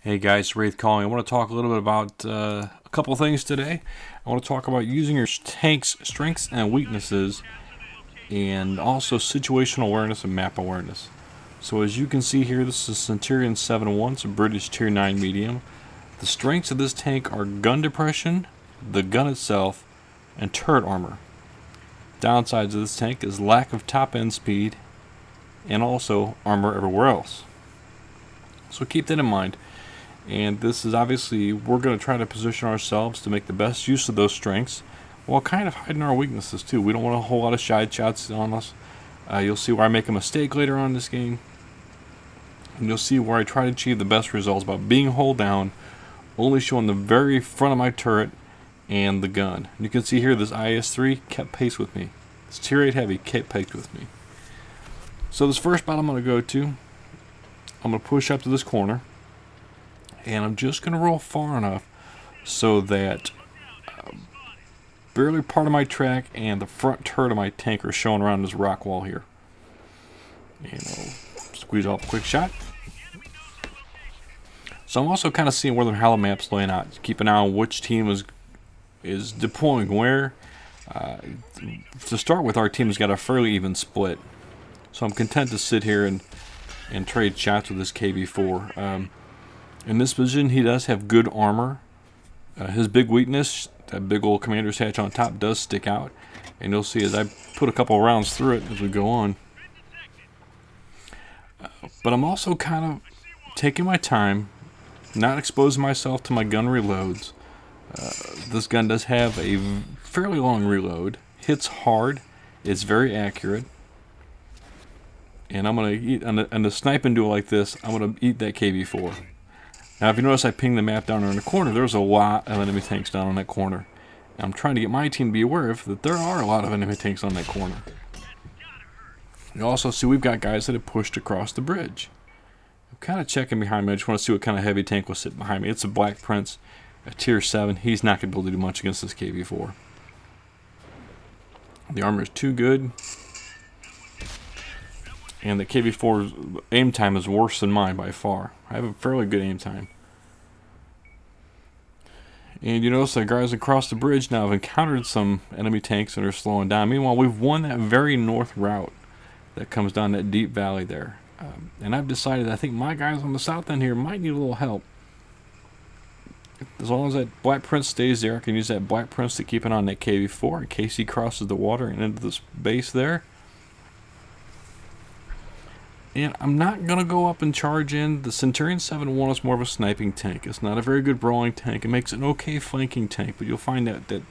Hey guys, Wraith calling. I want to talk a little bit about a couple things today. I want to talk about using your tank's strengths and weaknesses, and also situational awareness and map awareness. So as you can see here, this is Centurion 7-1, it's a British Tier 9 medium. The strengths of this tank are gun depression, the gun itself, and turret armor. Downsides of this tank is lack of top end speed, and also armor everywhere else. So keep that in mind. And this is obviously, we're going to try to position ourselves to make the best use of those strengths while kind of hiding our weaknesses too. We don't want a whole lot of side shots on us. You'll see where I make a mistake later on in this game. And you'll see where I try to achieve the best results by being hull down, only showing the very front of my turret and the gun. And you can see here this IS-3 kept pace with me. This Tier 8 Heavy kept pace with me. So this first battle I'm going to go to, I'm going to push up to this corner. And I'm just going to roll far enough so that barely part of my track and the front turret of my tank are showing around this rock wall here. And I'll squeeze off a quick shot. So I'm also kind of seeing where the Halo map's laying out. Keep an eye on which team is deploying where. To start with, our team's got a fairly even split. So I'm content to sit here and trade shots with this KV-4. In this position, he does have good armor. His big weakness, that big old commander's hatch on top, does stick out. And you'll see as I put a couple rounds through it as we go on. But I'm also kind of taking my time, not exposing myself to my gun reloads. This gun does have a fairly long reload. Hits hard. It's very accurate. And I'm going to eat, on the sniping duel like this, I'm going to eat that KV-4. Now, if you notice, I pinged the map down in the corner. There's a lot of enemy tanks down on that corner. And I'm trying to get my team to be aware of that there are a lot of enemy tanks on that corner. You also see we've got guys that have pushed across the bridge. I'm kind of checking behind me. I just want to see what kind of heavy tank was sitting behind me. It's a Black Prince, a Tier 7. He's not going to be able to do much against this KV-4. The armor is too good. And the KV-4's aim time is worse than mine by far. I have a fairly good aim time. And you notice the guys across the bridge now have encountered some enemy tanks that are slowing down. Meanwhile, we've won that very north route that comes down that deep valley there. And I've decided I think my guys on the south end here might need a little help. As long as that Black Prince stays there, I can use that Black Prince to keep it on that KV-4 in case he crosses the water and into this base there. And I'm not going to go up and charge in. The Centurion 7-1 is more of a sniping tank. It's not a very good brawling tank. It makes an okay flanking tank, but you'll find that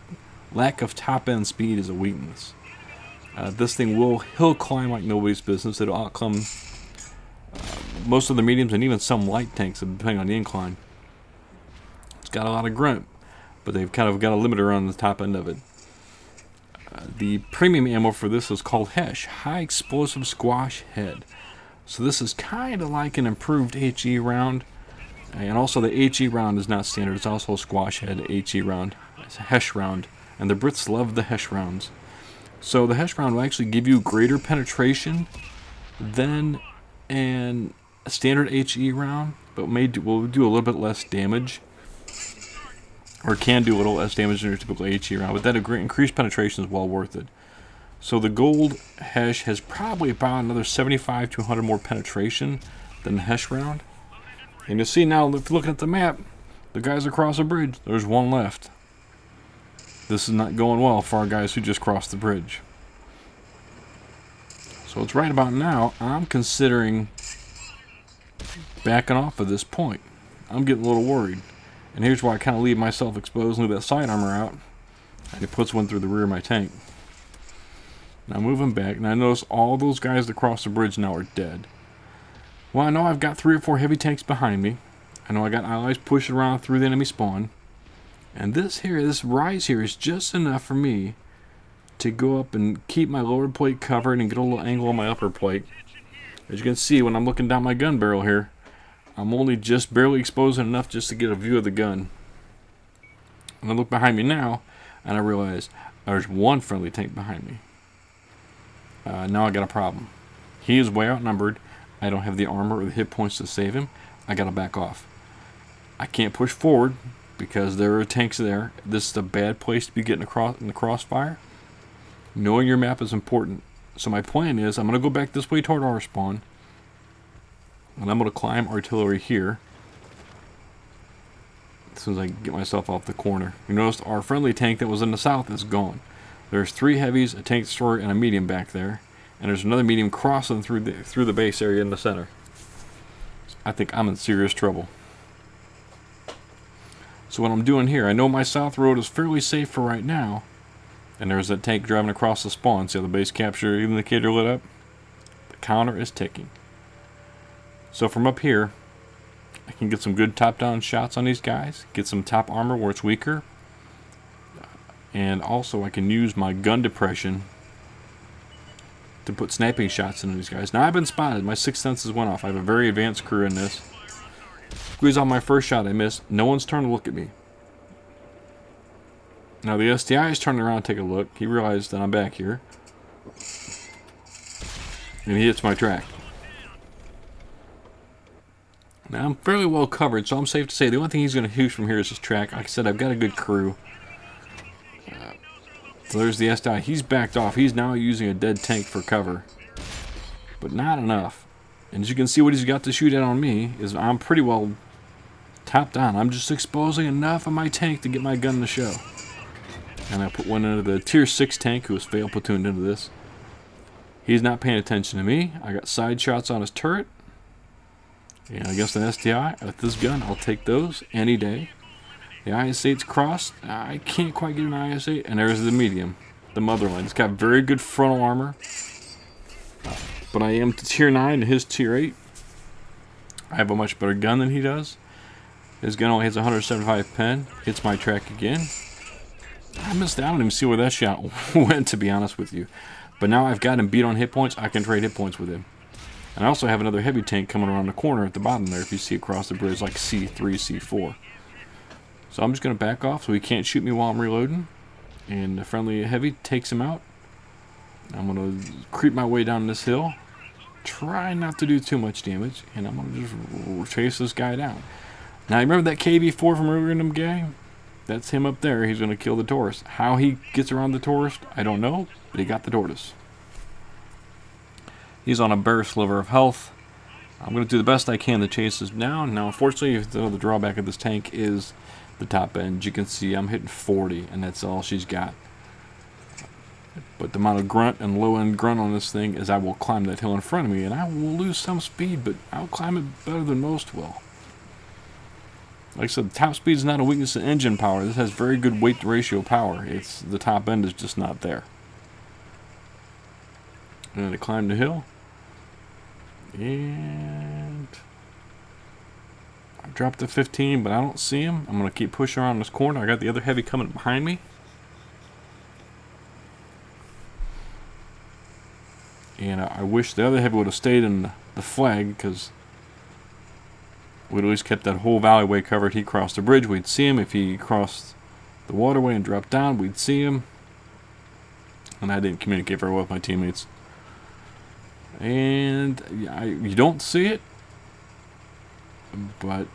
lack of top-end speed is a weakness. This thing will hill climb like nobody's business. It'll outclimb most of the mediums and even some light tanks, depending on the incline. It's got a lot of grunt, but they've kind of got a limiter on the top end of it. The premium ammo for this is called HESH, High Explosive Squash Head. So this is kind of like an improved HE round. And also the HE round is not standard. It's also a squash head HE round. It's a HESH round. And the Brits love the HESH rounds. So the HESH round will actually give you greater penetration than a standard HE round. But will do a little bit less damage. Or can do a little less damage than your typical HE round. But that increased penetration is well worth it. So the gold HESH has probably about another 75 to 100 more penetration than the HESH round. And you'll see now, if you're looking at the map, the guys across the bridge, there's one left. This is not going well for our guys who just crossed the bridge. So it's right about now, I'm considering backing off at this point. I'm getting a little worried. And here's why I kind of leave myself exposed and leave that side armor out. And it puts one through the rear of my tank. Now moving back, and I notice all those guys that crossed the bridge now are dead. Well, I know I've got 3 or 4 heavy tanks behind me. I know I got allies pushing around through the enemy spawn. And this rise here is just enough for me to go up and keep my lower plate covered and get a little angle on my upper plate. As you can see, when I'm looking down my gun barrel here, I'm only just barely exposing enough just to get a view of the gun. And I look behind me now, and I realize there's one friendly tank behind me. Now I got a problem. He is way outnumbered. I don't have the armor or the hit points to save him. I gotta back off. I can't push forward because there are tanks there. This is a bad place to be getting across in the crossfire. Knowing your map is important. So my plan is I'm going to go back this way toward our spawn. And I'm going to climb artillery here. As soon as I get myself off the corner. You notice our friendly tank that was in the south is gone. There's 3 heavies, a tank destroyer, and a medium back there. And there's another medium crossing through the base area in the center. I think I'm in serious trouble. So what I'm doing here, I know my south road is fairly safe for right now. And there's that tank driving across the spawn. See how the base capture indicator lit up? The counter is ticking. So from up here, I can get some good top-down shots on these guys. Get some top armor where it's weaker. And also I can use my gun depression to put sniping shots into these guys. Now I've been spotted. My sixth senses went off. I have a very advanced crew in this. Squeeze on my first shot. I missed. No one's turned to look at me. Now the STI is turning around to take a look. He realized that I'm back here. And he hits my track. Now I'm fairly well covered, so I'm safe to say the only thing he's going to use from here is his track. Like I said, I've got a good crew. So there's the STI. He's backed off. He's now using a dead tank for cover. But not enough. And as you can see, what he's got to shoot at on me is I'm pretty well topped on. I'm just exposing enough of my tank to get my gun to show. And I put one into the tier 6 tank who was fail platooned into this. He's not paying attention to me. I got side shots on his turret. And against an STI, with this gun, I'll take those any day. The IS-8's crossed. I can't quite get an IS-8. And there's the medium, the Motherland. It's got very good frontal armor. But I am to tier 9 and his tier 8. I have a much better gun than he does. His gun only has 175 pen. Hits my track again. I missed out on him. See where that shot went, to be honest with you. But now I've got him beat on hit points. I can trade hit points with him. And I also have another heavy tank coming around the corner at the bottom there. If you see across the bridge, like C3, C4. So I'm just going to back off so he can't shoot me while I'm reloading. And the friendly heavy takes him out. I'm going to creep my way down this hill. Try not to do too much damage. And I'm going to just chase this guy down. Now, you remember that KV-4 from earlier in the game? That's him up there. He's going to kill the Taurus. How he gets around the Taurus, I don't know. But he got the Tortoise. He's on a bare sliver of health. I'm going to do the best I can to chase this down. Now, unfortunately, the drawback of this tank is the top end. You can see I'm hitting 40, and that's all she's got. But the amount of grunt and low-end grunt on this thing is I will climb that hill in front of me, and I will lose some speed, but I'll climb it better than most will. Like I said, the top speed is not a weakness in engine power. This has very good weight to ratio power. It's the top end is just not there. And I climb the hill. And I dropped to 15, but I don't see him. I'm going to keep pushing around this corner. I got the other heavy coming behind me. And I wish the other heavy would have stayed in the flag, because we'd at least kept that whole alleyway covered. He crossed the bridge, we'd see him. If he crossed the waterway and dropped down, we'd see him. And I didn't communicate very well with my teammates. And you don't see it, but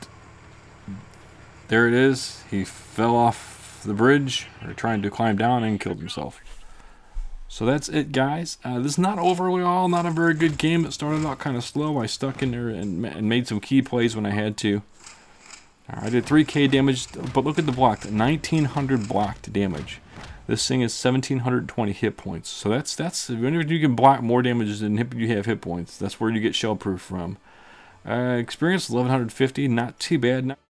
there it is. He fell off the bridge, or trying to climb down, and killed himself. So that's it, guys. This is not overall not a very good game. It started out kind of slow. I stuck in there and made some key plays when I had to. I did 3k damage, but look at the block. 1900 blocked damage. This thing is 1720 hit points. So that's whenever you can block more damage than you have hit points, that's where you get shell proof from. Experience 1150, not too bad.